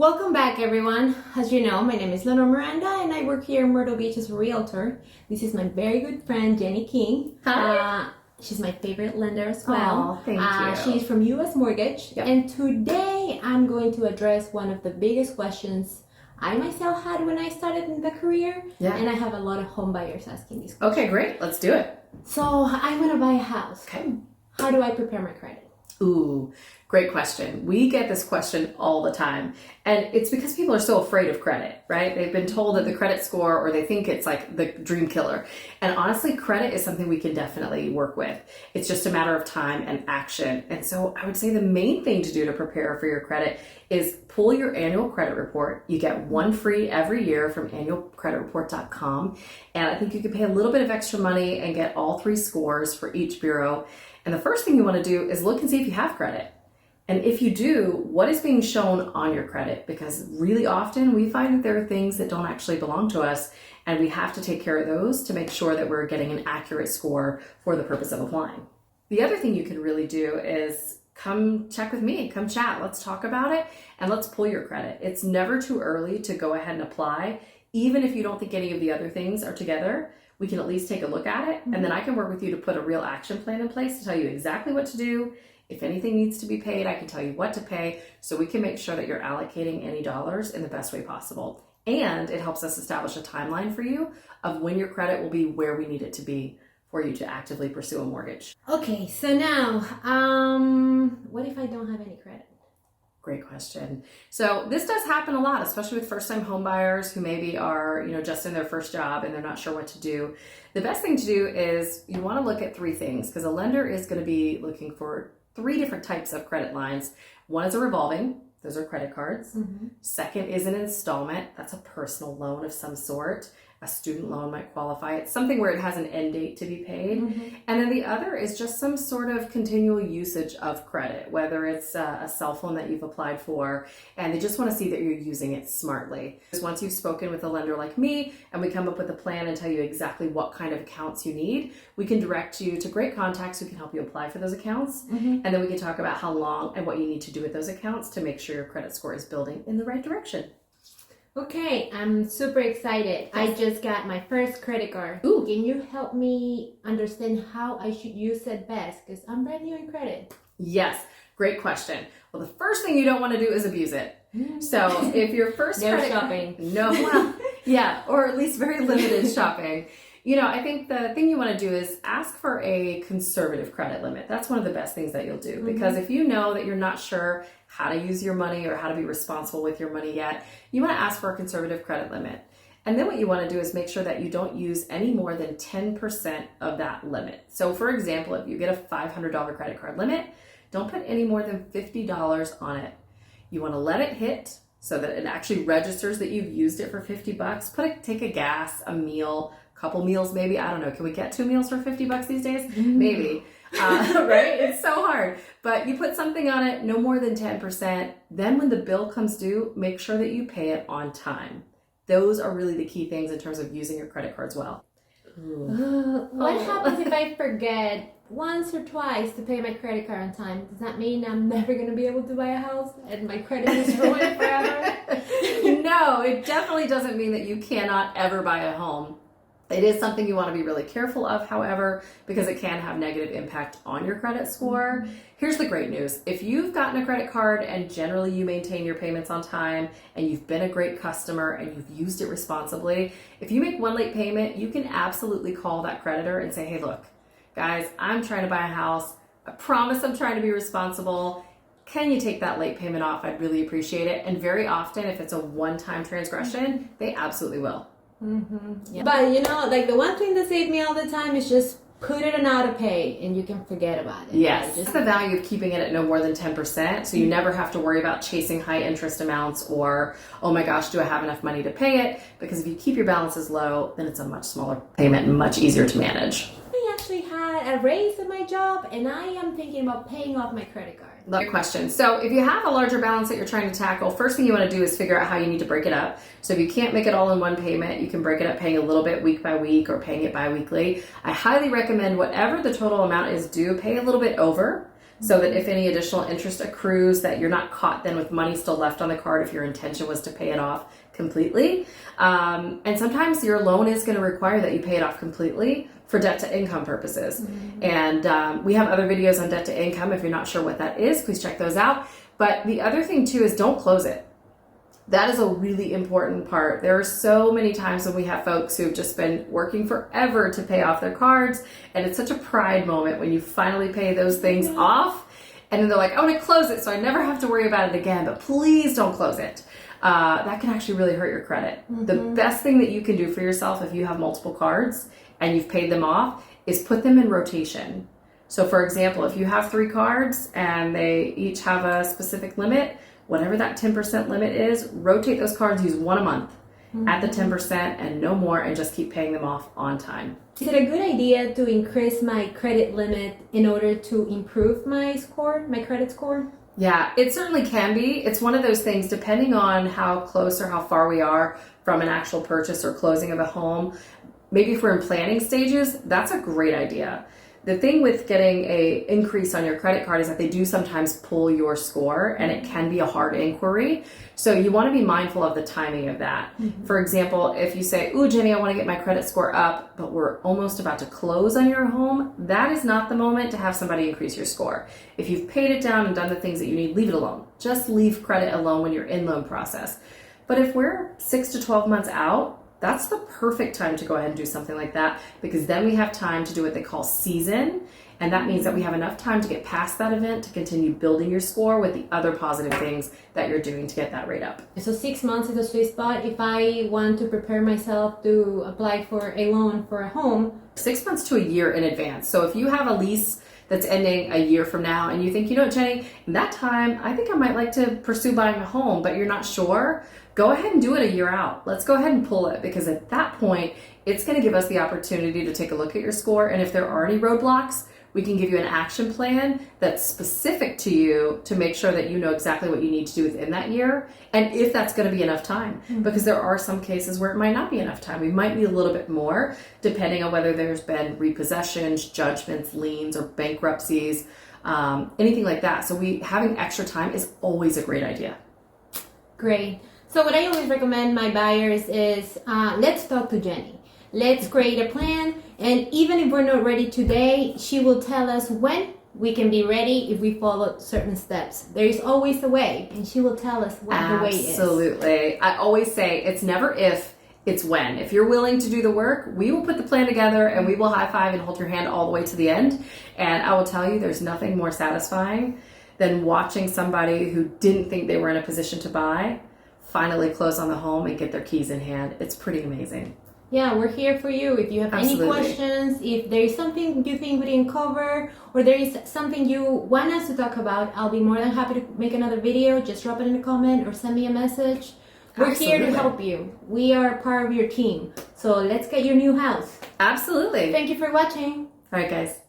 Welcome back, everyone. As you know, my name is Lenore Miranda and I work here in Myrtle Beach as a realtor. This is my very good friend, Jenny.King. Hi. She's my favorite lender as well. Oh, thank you. She's from U.S. Mortgage. Yep. And today I'm going to address one of the biggest questions I myself had when I started in the career. Yeah. And I have a lot of home buyers asking these questions. Okay, great. Let's do it. So I want to buy a house. Okay. How do I prepare my credit? Ooh, great question. We get this question all the time. And it's because people are so afraid of credit, right? They've been told that the credit score, or they think it's like the dream killer. And honestly, credit is something we can definitely work with. It's just a matter of time and action. And so I would say the main thing to do to prepare for your credit is pull your annual credit report. You get one free every year from annualcreditreport.com. And I think you can pay a little bit of extra money and get all 3 scores for each bureau. And the first thing you want to do is look and see if you have credit. And if you do, what is being shown on your credit? Because really often we find that there are things that don't actually belong to us, and we have to take care of those to make sure that we're getting an accurate score for the purpose of applying. The other thing you can really do is come check with me, come chat, let's talk about it, and let's pull your credit. It's never too early to go ahead and apply. Even if you don't think any of the other things are together, we can at least take a look at it, and then I can work with you to put a real action plan in place to tell you exactly what to do. If anything needs to be paid, I can tell you what to pay, so we can make sure that you're allocating any dollars in the best way possible. And it helps us establish a timeline for you of when your credit will be where we need it to be for you to actively pursue a mortgage. Okay, so now, what if I don't have any credit? Great question. So this does happen a lot, especially with first-time home buyers who maybe are, just in their first job and they're not sure what to do. The best thing to do is you want to look at 3 things, because a lender is going to be looking for 3 different types of credit lines. One is a revolving, those are credit cards. Mm-hmm. Second is an installment, that's a personal loan of some sort. A student loan might qualify. It's something where it has an end date to be paid. Mm-hmm. And then the other is just some sort of continual usage of credit, whether it's a cell phone that you've applied for, and they just want to see that you're using it smartly. Because once you've spoken with a lender like me, and we come up with a plan and tell you exactly what kind of accounts you need, we can direct you to great contacts who can help you apply for those accounts. Mm-hmm. And then we can talk about how long and what you need to do with those accounts to make sure your credit score is building in the right direction. Okay, I'm super excited. I just got my first credit card. Ooh. Can you help me understand how I should use it best? Because I'm brand new in credit. Yes, great question. Well, the first thing you don't want to do is abuse it. So if your first credit shopping. Or at least very limited shopping. I think the thing you want to do is ask for a conservative credit limit. That's one of the best things that you'll do, because if you know that you're not sure how to use your money or how to be responsible with your money yet, you want to ask for a conservative credit limit. And then what you want to do is make sure that you don't use any more than 10% of that limit. So for example, if you get a $500 credit card limit, don't put any more than $50 on it. You want to let it hit so that it actually registers that you've used it for $50. Take a gas, a meal, couple meals maybe. I don't know. Can we get 2 meals for $50 these days? Maybe. Right? It's so hard. But you put something on it, no more than 10%. Then when the bill comes due, make sure that you pay it on time. Those are really the key things in terms of using your credit cards well. What happens if I forget once or twice to pay my credit card on time? Does that mean I'm never going to be able to buy a house and my credit is ruined forever? No, it definitely doesn't mean that you cannot ever buy a home. It is something you want to be really careful of, however, because it can have negative impact on your credit score. Mm-hmm. Here's the great news. If you've gotten a credit card and generally you maintain your payments on time and you've been a great customer and you've used it responsibly, if you make one late payment, you can absolutely call that creditor and say, hey, look, guys, I'm trying to buy a house. I promise I'm trying to be responsible. Can you take that late payment off? I'd really appreciate it. And very often, if it's a one-time transgression, they absolutely will. Mm-hmm. Yeah. But the one thing that saved me all the time is just put it on auto pay and you can forget about it. Yes, that's the value of keeping it at no more than 10%, so you never have to worry about chasing high interest amounts or, oh my gosh, do I have enough money to pay it? Because if you keep your balances low, then it's a much smaller payment and much easier to manage. I actually had a raise at my job and I am thinking about paying off my credit card. Good question. So if you have a larger balance that you're trying to tackle, first thing you want to do is figure out how you need to break it up. So if you can't make it all in one payment, you can break it up paying a little bit week by week or paying it bi-weekly. I highly recommend whatever the total amount is due, pay a little bit over so that if any additional interest accrues, that you're not caught then with money still left on the card if your intention was to pay it off completely. And sometimes your loan is going to require that you pay it off completely for debt to income purposes. And we have other videos on debt to income. If you're not sure what that is, please check those out. But the other thing too is don't close it. That is a really important part. There are so many times when we have folks who've just been working forever to pay off their cards, and it's such a pride moment when you finally pay those things off, and then they're like, I want to close it so I never have to worry about it again, but please don't close it. That can actually really hurt your credit. The best thing that you can do for yourself if you have multiple cards and you've paid them off is put them in rotation. So for example, if you have 3 cards and they each have a specific limit, whatever that 10% limit is, rotate those cards, use one a month at the 10% and no more, and just keep paying them off on time. Is it a good idea to increase my credit limit in order to improve my score, my credit score? Yeah, it certainly can be. It's one of those things, depending on how close or how far we are from an actual purchase or closing of a home. Maybe if we're in planning stages, that's a great idea. The thing with getting a increase on your credit card is that they do sometimes pull your score, and it can be a hard inquiry. So you want to be mindful of the timing of that. For example, if you say, ooh, Jenny, I want to get my credit score up, but we're almost about to close on your home, that is not the moment to have somebody increase your score. If you've paid it down and done the things that you need, leave it alone. Just leave credit alone when you're in loan process. But if we're 6 to 12 months out, that's the perfect time to go ahead and do something like that, because then we have time to do what they call season. And that means that we have enough time to get past that event to continue building your score with the other positive things that you're doing to get that rate up. So 6 months is a sweet spot if I want to prepare myself to apply for a loan for a home. 6 months to a year in advance. So if you have a lease that's ending a year from now and you think, you know what, Jenny, in that time, I think I might like to pursue buying a home, but you're not sure, go ahead and do it a year out. Let's go ahead and pull it, because at that point, it's going to give us the opportunity to take a look at your score. And if there are any roadblocks, we can give you an action plan that's specific to you to make sure that you know exactly what you need to do within that year, and if that's going to be enough time. Because there are some cases where it might not be enough time. We might need a little bit more, depending on whether there's been repossessions, judgments, liens, or bankruptcies, anything like that. So having extra time is always a great idea. Great. So what I always recommend my buyers is let's talk to Jenny. Let's create a plan, and even if we're not ready today, she will tell us when we can be ready if we follow certain steps. There is always a way, and she will tell us what the way is. Absolutely. I always say it's never if, it's when. If you're willing to do the work, we will put the plan together and we will high five and hold your hand all the way to the end. And I will tell you, there's nothing more satisfying than watching somebody who didn't think they were in a position to buy finally close on the home and get their keys in hand. It's pretty amazing. Yeah, we're here for you. If you have Absolutely. any questions, if there is something you think we didn't cover, or there is something you want us to talk about, I'll be more than happy to make another video. Just drop it in a comment or send me a message. We're here to help you. We are part of your team. So let's get your new house. Absolutely. Thank you for watching. All right, guys.